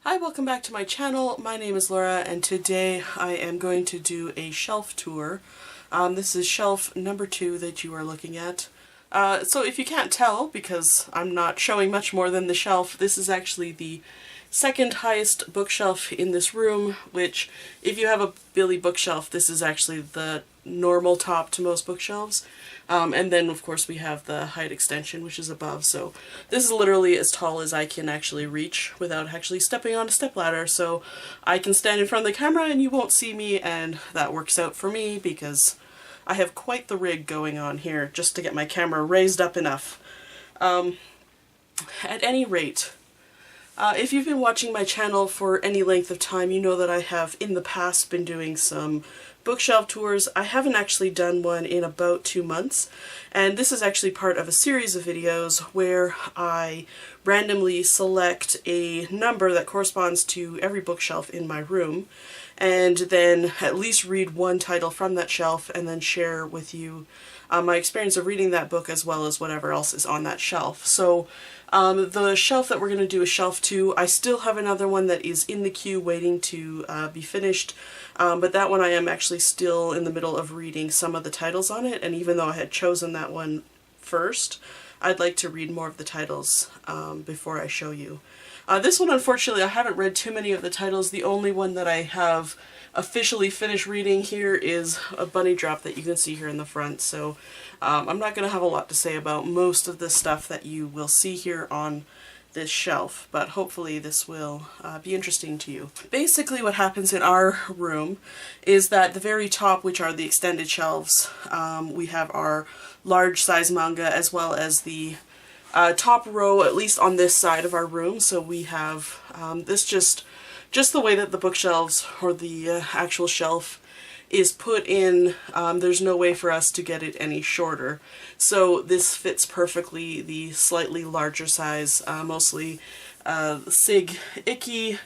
Hi, welcome back to my channel. My name is Laura and today I am going to do a shelf tour. This is shelf number 2 that you are looking at. So if you can't tell, because I'm not showing much more than the shelf, this is actually the second highest bookshelf in this room, which if you have a Billy bookshelf, this is actually the normal top to most bookshelves. And then of course we have the height extension, which is above, so this is literally as tall as I can actually reach without actually stepping on a stepladder, so I can stand in front of the camera and you won't see me, and that works out for me because I have quite the rig going on here just to get my camera raised up enough. At any rate, if you've been watching my channel for any length of time, you know that I have in the past been doing some bookshelf tours. I haven't actually done one in about 2 months, and this is actually part of a series of videos where I randomly select a number that corresponds to every bookshelf in my room, and then at least read one title from that shelf and then share with you my experience of reading that book as well as whatever else is on that shelf. So the shelf that we're going to do is shelf 2. I still have another one that is in the queue waiting to be finished, but that one I am actually still in the middle of reading some of the titles on it, and even though I had chosen that one first, I'd like to read more of the titles before I show you. This one, unfortunately, I haven't read too many of the titles. The only one that I have officially finished reading here is a bunny drop that you can see here in the front, so I'm not going to have a lot to say about most of the stuff that you will see here on this shelf, but hopefully this will be interesting to you. Basically what happens in our room is that the very top, which are the extended shelves, we have our large size manga as well as the top row, at least on this side of our room. So we have this just the way that the bookshelves or the actual shelf is put in. There's no way for us to get it any shorter, so this fits perfectly the slightly larger size, mostly Sig Ikki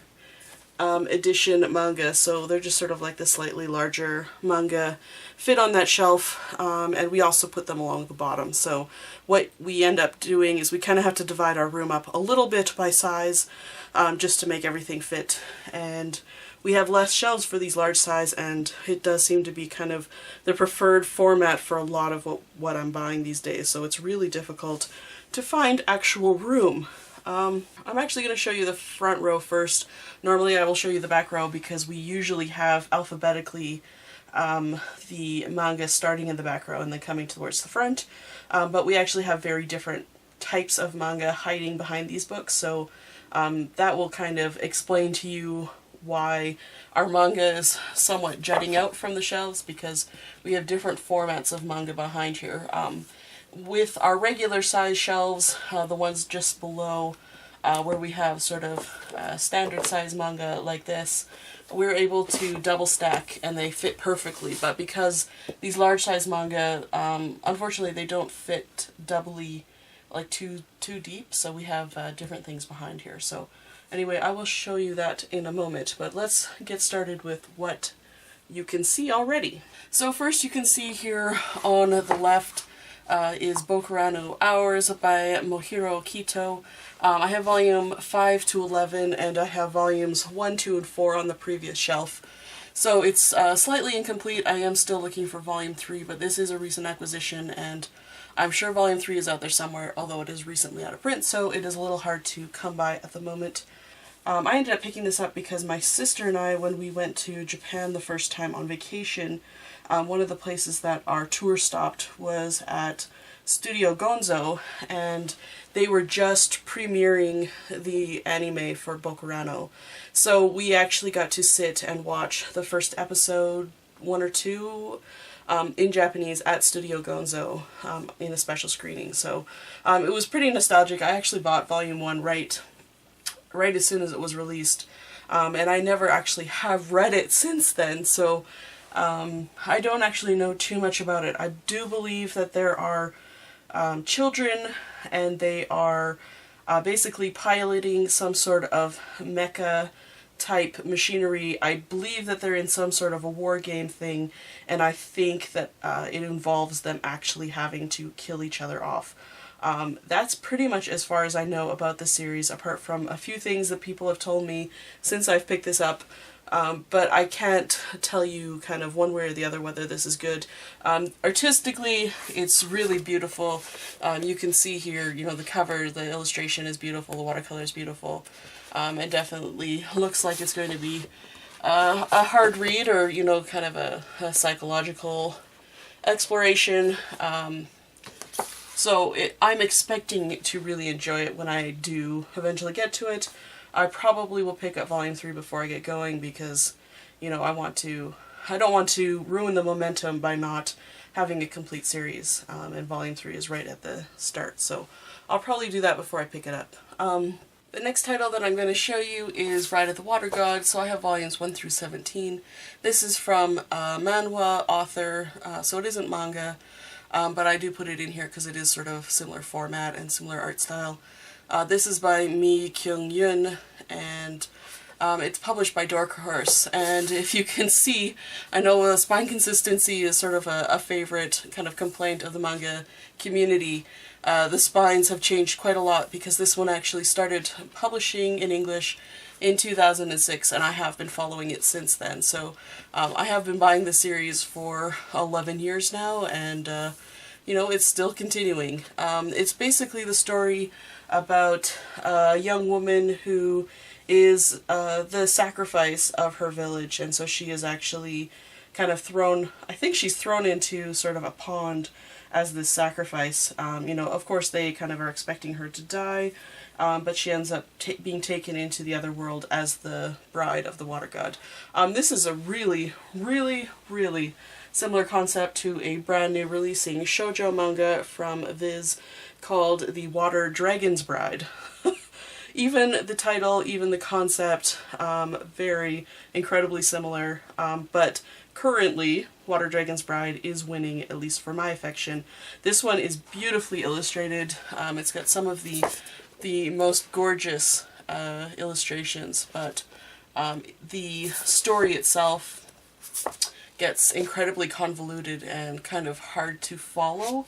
edition manga, so they're just sort of like the slightly larger manga fit on that shelf, and we also put them along the bottom. So what we end up doing is we kind of have to divide our room up a little bit by size, just to make everything fit, and we have less shelves for these large size, and it does seem to be kind of the preferred format for a lot of what I'm buying these days, so it's really difficult to find actual room. I'm actually going to show you the front row first. Normally I will show you the back row because we usually have alphabetically the manga starting in the back row and then coming towards the front, but we actually have very different types of manga hiding behind these books, so that will kind of explain to you why our manga is somewhat jutting out from the shelves, because we have different formats of manga behind here. With our regular size shelves, the ones just below where we have sort of standard size manga like this, we're able to double stack and they fit perfectly, but because these large size manga, unfortunately they don't fit doubly, like too deep, so we have different things behind here. So anyway, I will show you that in a moment, but let's get started with what you can see already. So first you can see here on the left is Bokurano Hours by Mohiro Kito. I have volume 5 to 11, and I have volumes 1, 2, and 4 on the previous shelf. So it's slightly incomplete. I am still looking for volume 3, but this is a recent acquisition, and I'm sure volume 3 is out there somewhere, although it is recently out of print, so it is a little hard to come by at the moment. I ended up picking this up because my sister and I, when we went to Japan the first time on vacation, one of the places that our tour stopped was at Studio Gonzo, and they were just premiering the anime for Bokurano. So we actually got to sit and watch the first episode, 1 or 2, in Japanese at Studio Gonzo in a special screening. So it was pretty nostalgic. I actually bought volume 1 right as soon as it was released, and I never actually have read it since then, so I don't actually know too much about it. I do believe that there are children, and they are basically piloting some sort of mecha type machinery. I believe that they're in some sort of a war game thing, and I think that it involves them actually having to kill each other off. That's pretty much as far as I know about the series, apart from a few things that people have told me since I've picked this up. But I can't tell you kind of one way or the other whether this is good. Artistically, it's really beautiful. You can see here, you know, the cover, the illustration is beautiful, the watercolor is beautiful. It definitely looks like it's going to be a hard read, or, you know, kind of a psychological exploration. I'm expecting to really enjoy it when I do eventually get to it. I probably will pick up volume 3 before I get going because, you know, I don't want to ruin the momentum by not having a complete series, and volume 3 is right at the start, so I'll probably do that before I pick it up. The next title that I'm going to show you is Ride of the Water God, so I have volumes 1 through 17. This is from a manhwa author, so it isn't manga, but I do put it in here because it is sort of similar format and similar art style. This is by Mi-Kyung, and it's published by Dark Horse, and if you can see, I know spine consistency is sort of a favorite kind of complaint of the manga community. The spines have changed quite a lot because this one actually started publishing in English in 2006, and I have been following it since then. So I have been buying the series for 11 years now, and you know, it's still continuing. It's basically the story about a young woman who is the sacrifice of her village, and so she is actually kind of thrown, I think she's thrown into sort of a pond as this sacrifice. You know, of course they kind of are expecting her to die, but she ends up being taken into the other world as the bride of the water god. This is a really, really, really similar concept to a brand new releasing shoujo manga from Viz called The Water Dragon's Bride. Even the title, even the concept, very incredibly similar, but currently Water Dragon's Bride is winning, at least for my affection. This one is beautifully illustrated. It's got some of the most gorgeous illustrations, but the story itself gets incredibly convoluted and kind of hard to follow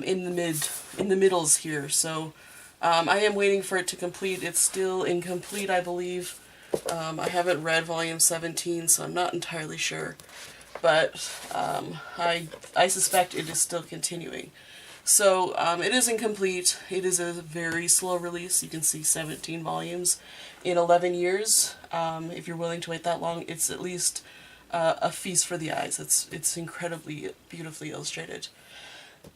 in the middles here. So I am waiting for it to complete. It's still incomplete, I believe. I haven't read volume 17, so I'm not entirely sure, but I suspect it is still continuing. So it is incomplete. It is a very slow release. You can see 17 volumes in 11 years. If you're willing to wait that long, it's at least a feast for the eyes. It's incredibly beautifully illustrated.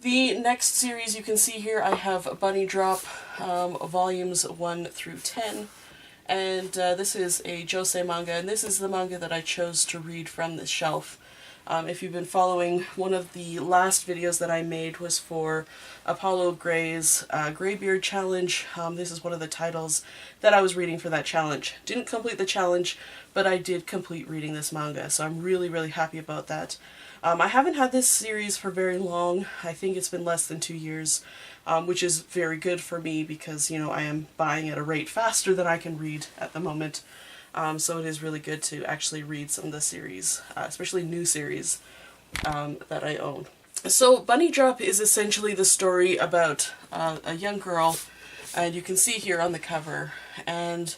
The next series you can see here, I have Bunny Drop, volumes 1 through 10, and this is a josei manga, and this is the manga that I chose to read from this shelf. If you've been following, one of the last videos that I made was for Apollo Gray's Graybeard Challenge. This is one of the titles that I was reading for that challenge. Didn't complete the challenge, but I did complete reading this manga, so I'm really, really happy about that. I haven't had this series for very long. I think it's been less than 2 years, which is very good for me because, you know, I am buying at a rate faster than I can read at the moment. So it is really good to actually read some of the series, especially new series that I own. So Bunny Drop is essentially the story about a young girl, and you can see here on the cover, and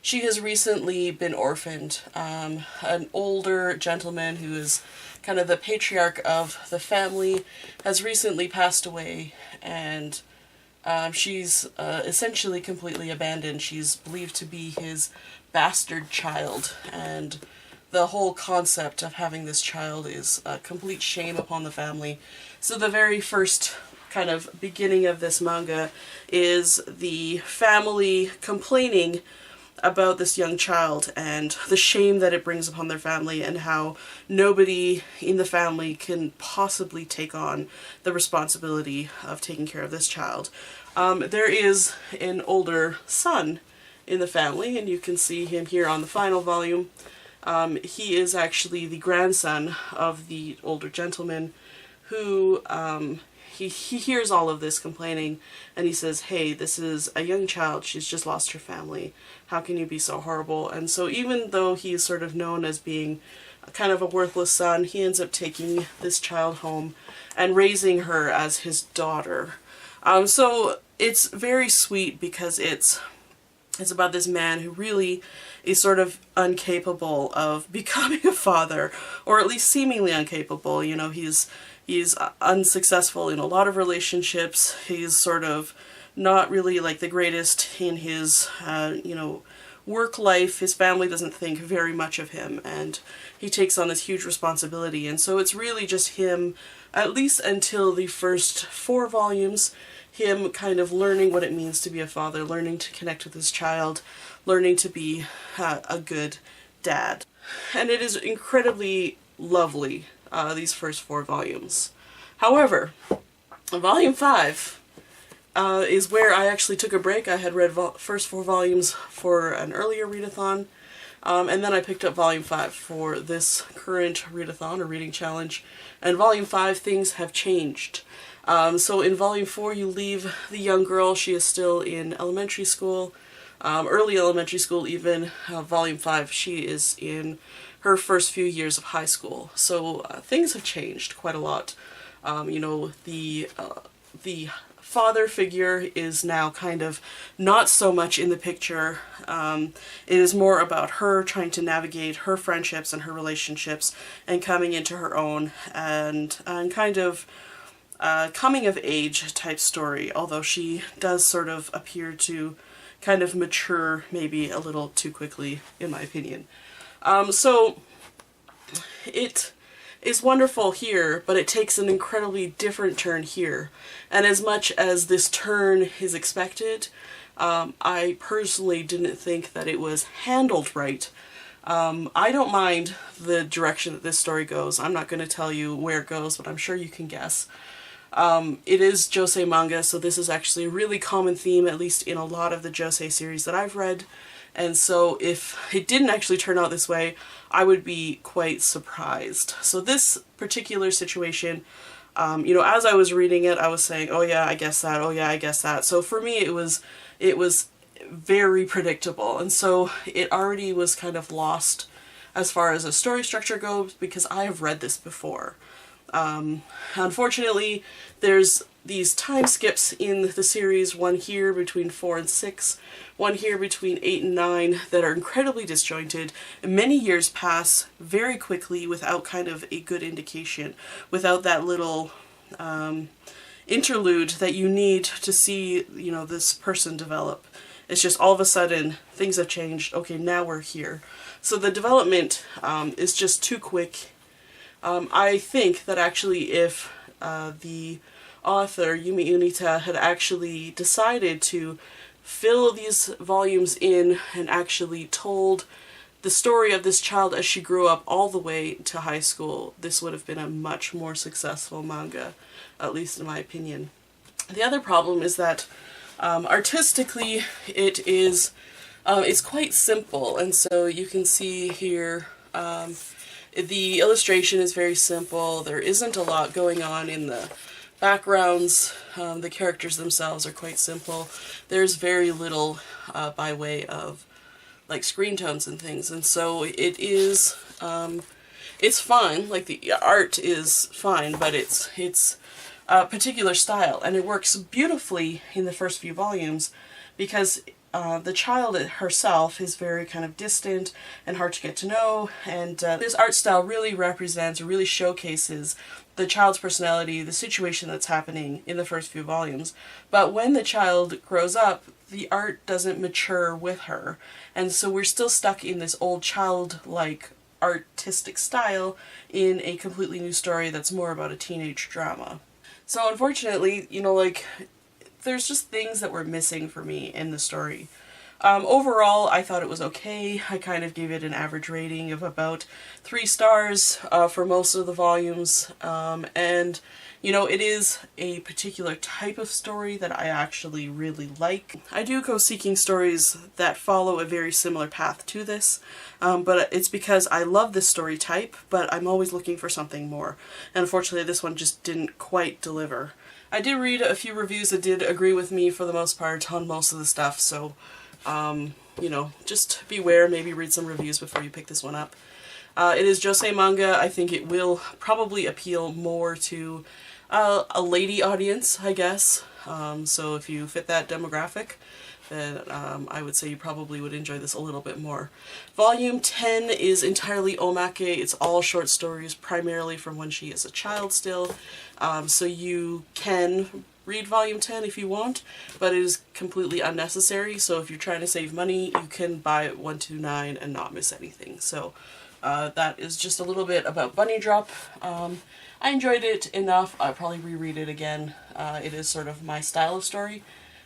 she has recently been orphaned. An older gentleman who is kind of the patriarch of the family has recently passed away, and she's essentially completely abandoned. She's believed to be his bastard child, and the whole concept of having this child is a complete shame upon the family. So the very first kind of beginning of this manga is the family complaining about this young child and the shame that it brings upon their family, and how nobody in the family can possibly take on the responsibility of taking care of this child. There is an older son in the family, and you can see him here on the final volume. He is actually the grandson of the older gentleman who he hears all of this complaining, and he says, hey, this is a young child, she's just lost her family, how can you be so horrible? And so even though he is sort of known as being kind of a worthless son, he ends up taking this child home and raising her as his daughter. So it's very sweet because it's about this man who really is sort of incapable of becoming a father, or at least seemingly incapable. You know, he's unsuccessful in a lot of relationships. He's sort of not really like the greatest in his, you know, work life. His family doesn't think very much of him, and he takes on this huge responsibility. And so it's really just him, at least until the first 4 volumes, him kind of learning what it means to be a father, learning to connect with his child, learning to be a good dad. And it is incredibly lovely, these first 4 volumes. However, volume 5 is where I actually took a break. I had read first 4 volumes for an earlier readathon, and then I picked up volume 5 for this current readathon or reading challenge. And volume 5, things have changed. So in volume 4 you leave the young girl. She is still in elementary school, early elementary school even. Volume 5, she is in her first few years of high school. So things have changed quite a lot. You know, the father figure is now kind of not so much in the picture. It is more about her trying to navigate her friendships and her relationships and coming into her own, and kind of coming of age type story, although she does sort of appear to kind of mature maybe a little too quickly, in my opinion. So it is wonderful here, but it takes an incredibly different turn here. And as much as this turn is expected, I personally didn't think that it was handled right. I don't mind the direction that this story goes. I'm not going to tell you where it goes, but I'm sure you can guess. It is josei manga, so this is actually a really common theme, at least in a lot of the josei series that I've read. And so if it didn't actually turn out this way, I would be quite surprised. So this particular situation, you know, as I was reading it, I was saying, oh yeah, I guess that, oh yeah, I guess that. So for me, it was very predictable. And so it already was kind of lost as far as a story structure goes, because I have read this before. Unfortunately, there's these time skips in the series, one here between 4 and 6, one here between 8 and 9, that are incredibly disjointed. Many years pass very quickly without kind of a good indication, without that little interlude that you need to see, you know, this person develop. It's just all of a sudden things have changed. Okay, now we're here. So the development is just too quick. I think that actually if the author, Yumi Unita, had actually decided to fill these volumes in and actually told the story of this child as she grew up all the way to high school, this would have been a much more successful manga, at least in my opinion. The other problem is that artistically it is it's quite simple, and so you can see here the illustration is very simple. There isn't a lot going on in the backgrounds. The characters themselves are quite simple. There's very little by way of like screen tones and things, and so it is it's fine. Like the art is fine, but it's a particular style, and it works beautifully in the first few volumes because the child herself is very kind of distant and hard to get to know, and this art style really represents, really showcases the child's personality, the situation that's happening in the first few volumes. But when the child grows up, the art doesn't mature with her, and so we're still stuck in this old childlike artistic style in a completely new story that's more about a teenage drama. So unfortunately, you know, like, there's just things that were missing for me in the story. Overall, I thought it was okay. I kind of gave it an average rating of about 3 stars for most of the volumes. And, you know, it is a particular type of story that I actually really like. I do go seeking stories that follow a very similar path to this, but it's because I love this story type, but I'm always looking for something more. And unfortunately, this one just didn't quite deliver. I did read a few reviews that did agree with me for the most part on most of the stuff, so, you know, just beware, maybe read some reviews before you pick this one up. It is josei manga. I think it will probably appeal more to a lady audience, I guess. So if you fit that demographic, then I would say you probably would enjoy this a little bit more. Volume 10 is entirely omake. It's all short stories, primarily from when she is a child still. So you can read volume 10 if you want, but it is completely unnecessary. So if you're trying to save money, you can buy 1 to 9 and not miss anything. So that is just a little bit about Bunny Drop. I enjoyed it enough. I'll probably reread it again. It is sort of my style of story.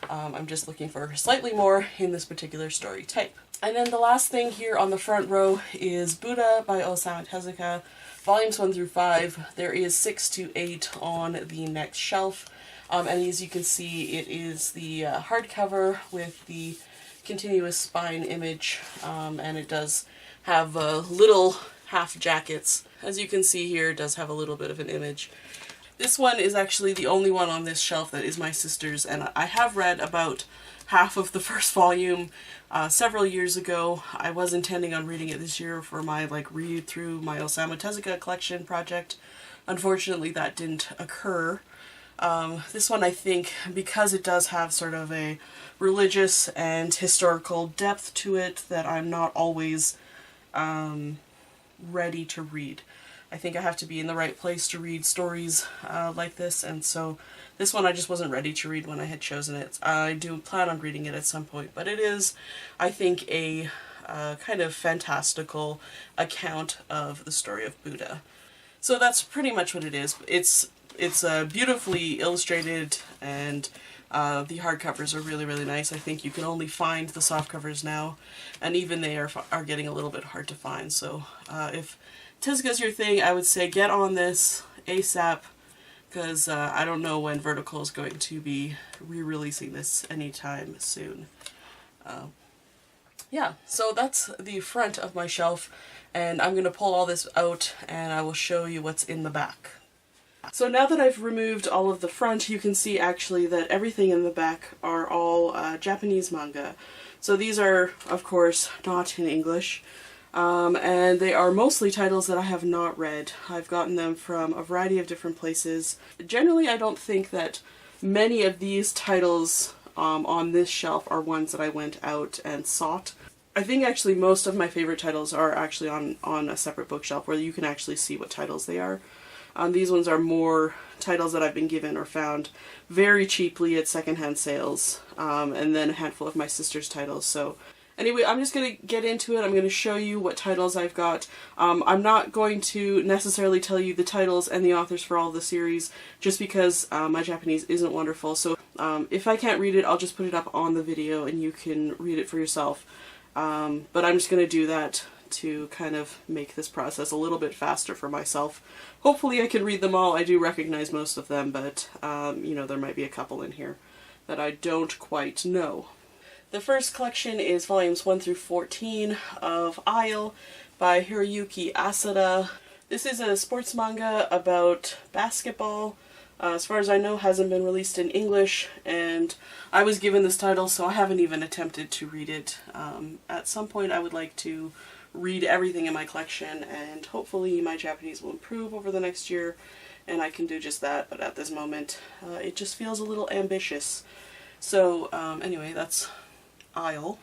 I'm just looking for slightly more in this particular story type. And then the last thing here on the front row is Buddha by Osamu Tezuka, volumes 1 through 5. There is 6 to 8 on the next shelf. And as you can see, it is the hardcover with the continuous spine image, and it does have little half jackets. As you can see here, it does have a little bit of an image. This one is actually the only one on this shelf that is my sister's, and I have read about half of the first volume several years ago. I was intending on reading it this year for my read through my Osamu Tezuka collection project. Unfortunately, that didn't occur. This one, I think, because it does have sort of a religious and historical depth to it, that I'm not always ready to read. I think I have to be in the right place to read stories like this, and so this one I just wasn't ready to read when I had chosen it. I do plan on reading it at some point, but it is, I think, a kind of fantastical account of the story of Buddha. So that's pretty much what it is. It's beautifully illustrated, and the hardcovers are really, really nice. I think you can only find the softcovers now, and even they are getting a little bit hard to find. So if Tezuka's your thing, I would say get on this ASAP, because I don't know when Vertical is going to be re-releasing this anytime soon. Yeah, so that's the front of my shelf, and I'm going to pull all this out and I will show you what's in the back. So now that I've removed all of the front, you can see actually that everything in the back are all Japanese manga. So these are, of course, not in English. And they are mostly titles that I have not read. I've gotten them from a variety of different places. Generally, I don't think that many of these titles on this shelf are ones that I went out and sought. I think actually most of my favorite titles are actually on a separate bookshelf where you can actually see what titles they are. These ones are more titles that I've been given or found very cheaply at secondhand sales, and then a handful of my sister's titles. So anyway, I'm just going to get into it. I'm going to show you what titles I've got. I'm not going to necessarily tell you the titles and the authors for all of the series, just because my Japanese isn't wonderful. So if I can't read it, I'll just put it up on the video and you can read it for yourself. But I'm just going to do that to kind of make this process a little bit faster for myself. Hopefully I can read them all. I do recognize most of them, but you know, there might be a couple in here that I don't quite know. The first collection is volumes 1 through 14 of Isle by Hiroyuki Asada. This is a sports manga about basketball. As far as I know, hasn't been released in English, and I was given this title, so I haven't even attempted to read it. At some point I would like to read everything in my collection, and hopefully my Japanese will improve over the next year and I can do just that, but at this moment it just feels a little ambitious. So anyway, that's Isle,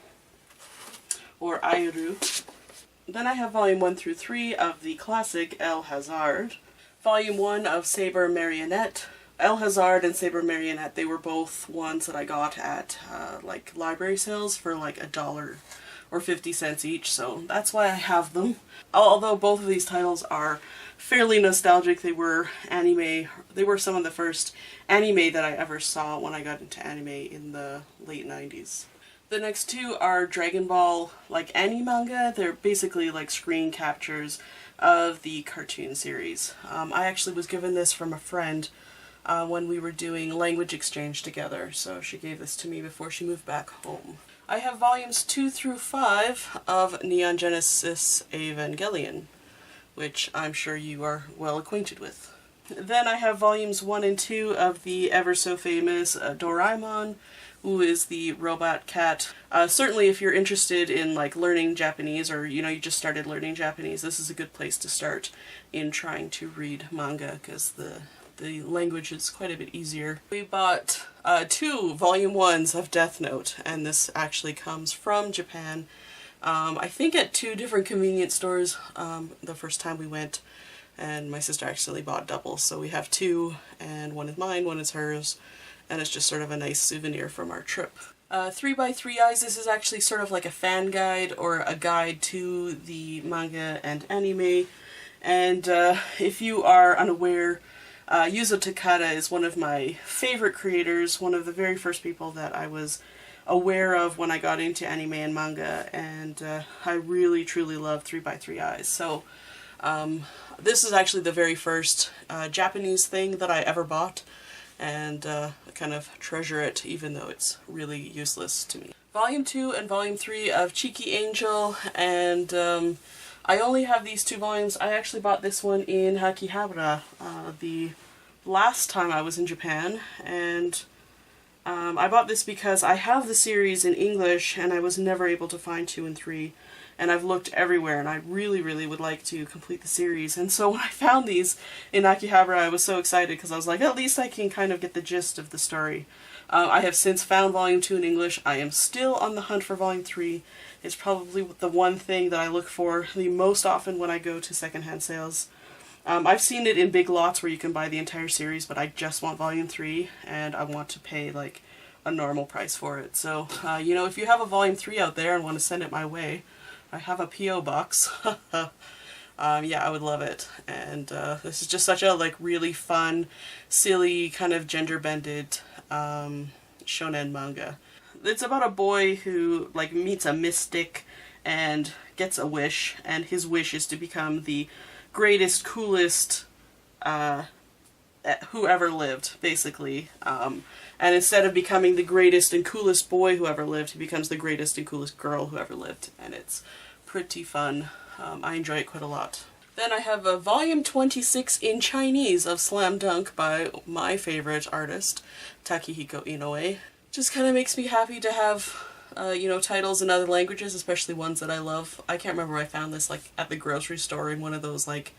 or Airu. Then I have volume 1 through 3 of the classic El Hazard. Volume 1 of Saber Marionette. El Hazard and Saber Marionette, they were both ones that I got at like library sales for like $1 or 50 cents each, so that's why I have them. Although both of these titles are fairly nostalgic, they were some of the first anime that I ever saw when I got into anime in the late 90s. The next two are Dragon Ball, like manga. They're basically like screen captures of the cartoon series. I actually was given this from a friend when we were doing language exchange together, so she gave this to me before she moved back home. I have volumes 2 through 5 of Neon Genesis Evangelion, which I'm sure you are well acquainted with. Then I have volumes 1 and 2 of the ever so famous Doraemon, who is the robot cat. Certainly if you're interested in like learning Japanese, or you know, you just started learning Japanese, this is a good place to start in trying to read manga, because the the language is quite a bit easier. We bought 2 volume 1s of Death Note, and this actually comes from Japan. I think at 2 different convenience stores the first time we went, and my sister actually bought doubles, so we have 2, and one is mine, one is hers, and it's just sort of a nice souvenir from our trip. 3x3 Eyes, this is actually sort of like a fan guide or a guide to the manga and anime. And if you are unaware, Yuzo Takada is one of my favorite creators, one of the very first people that I was aware of when I got into anime and manga, and I really truly love 3x3 Eyes. So this is actually the very first Japanese thing that I ever bought, and I kind of treasure it even though it's really useless to me. Volume 2 and Volume 3 of Cheeky Angel, and I only have these 2 volumes. I actually bought this one in Akihabara the last time I was in Japan, and I bought this because I have the series in English and I was never able to find 2 and 3, and I've looked everywhere and I really would like to complete the series. And so when I found these in Akihabara, I was so excited because I was like, at least I can kind of get the gist of the story. I have since found Volume 2 in English. I am still on the hunt for Volume 3. It's probably the one thing that I look for the most often when I go to secondhand sales. I've seen it in big lots where you can buy the entire series, but I just want Volume 3, and I want to pay like a normal price for it. So, you know, if you have a Volume 3 out there and want to send it my way, I have a P.O. box. Yeah, I would love it. And this is just such a like really fun, silly, kind of gender-bended shonen manga. It's about a boy who like meets a mystic and gets a wish, and his wish is to become the greatest, coolest who ever lived, basically. And instead of becoming the greatest and coolest boy who ever lived, he becomes the greatest and coolest girl who ever lived. And it's pretty fun. I enjoy it quite a lot. Then I have a volume 26 in Chinese of Slam Dunk by my favorite artist, Takehiko Inoue. Just kind of makes me happy to have, you know, titles in other languages, especially ones that I love. I can't remember where I found this, like at the grocery store in one of those, like,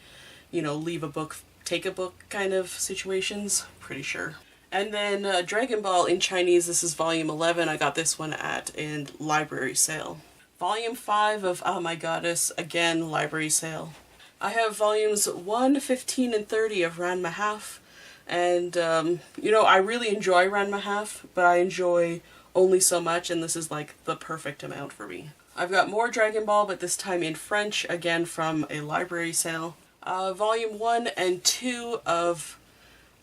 you know, leave a book, take a book kind of situations. Pretty sure. And then Dragon Ball in Chinese, this is volume 11. I got this one at a library sale. Volume 5 of Oh My Goddess, again, library sale. I have volumes 1, 15, and 30 of Ranma Half. And, you know, I really enjoy Ranma Half, but I enjoy only so much, and this is like the perfect amount for me. I've got more Dragon Ball, but this time in French, again from a library sale. Volume 1 and 2 of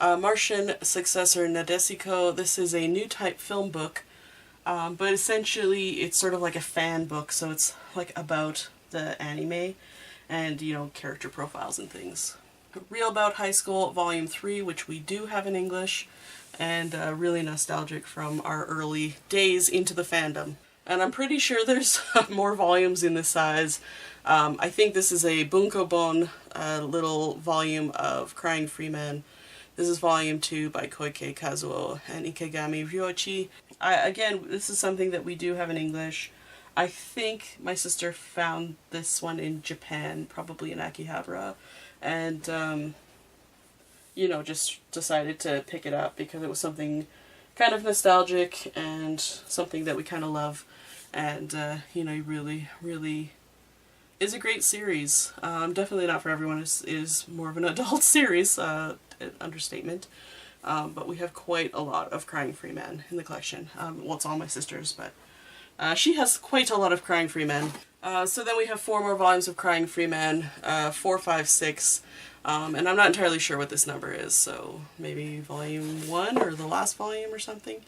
Martian Successor Nadesico. This is a new type film book, but essentially it's sort of like a fan book, so it's like about the anime and, you know, character profiles and things. Real About High School Volume 3, which we do have in English, and really nostalgic from our early days into the fandom. And I'm pretty sure there's more volumes in this size. I think this is a Bunkobon little volume of Crying Freeman. This is volume 2 by Koike Kazuo and Ikegami Ryoichi. Again, this is something that we do have in English. I think my sister found this one in Japan, probably in Akihabara, and you know, just decided to pick it up because it was something kind of nostalgic and something that we kind of love, and you know, really is a great series. Definitely not for everyone. It is more of an adult series, understatement. But we have quite a lot of Crying Freeman in the collection. Well, it's all my sister's, but she has quite a lot of Crying Freeman. So then we have 4 more volumes of Crying Freeman, 4, 5, 6, and I'm not entirely sure what this number is, so maybe volume 1 or the last volume or something.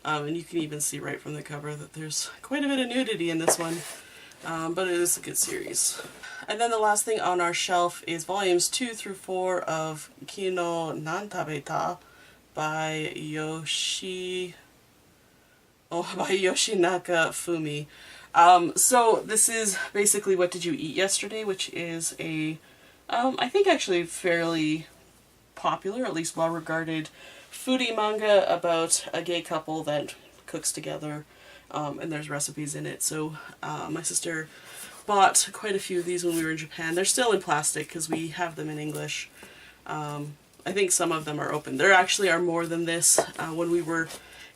And you can even see right from the cover that there's quite a bit of nudity in this one, but it is a good series. And then the last thing on our shelf is volumes 2 through 4 of Kino Nan Tabeta by Yoshinaka Fumi. So this is basically What Did You Eat Yesterday, which is a, I think actually fairly popular, at least well-regarded, foodie manga about a gay couple that cooks together, and there's recipes in it. So my sister bought quite a few of these when we were in Japan. They're still in plastic because we have them in English. I think some of them are open. There actually are more than this. When we were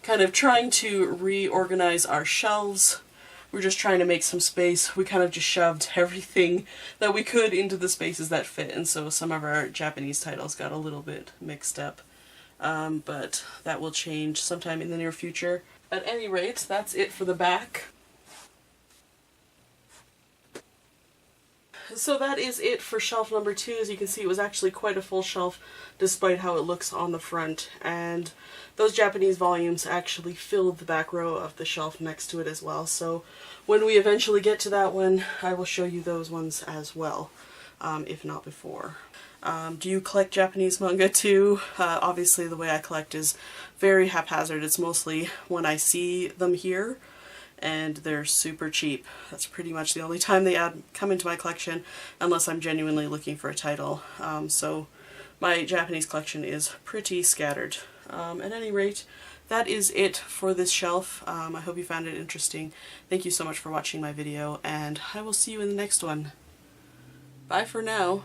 kind of trying to reorganize our shelves, we're just trying to make some space. We kind of just shoved everything that we could into the spaces that fit, and so some of our Japanese titles got a little bit mixed up. But that will change sometime in the near future. At any rate, that's it for the back. So that is it for shelf number 2. As you can see, it was actually quite a full shelf despite how it looks on the front, and those Japanese volumes actually filled the back row of the shelf next to it as well. So when we eventually get to that one, I will show you those ones as well, if not before. Do you collect Japanese manga too? Obviously the way I collect is very haphazard. It's mostly when I see them here, and they're super cheap. That's pretty much the only time they come into my collection, unless I'm genuinely looking for a title. So my Japanese collection is pretty scattered. At any rate, that is it for this shelf. I hope you found it interesting. Thank you so much for watching my video, and I will see you in the next one. Bye for now.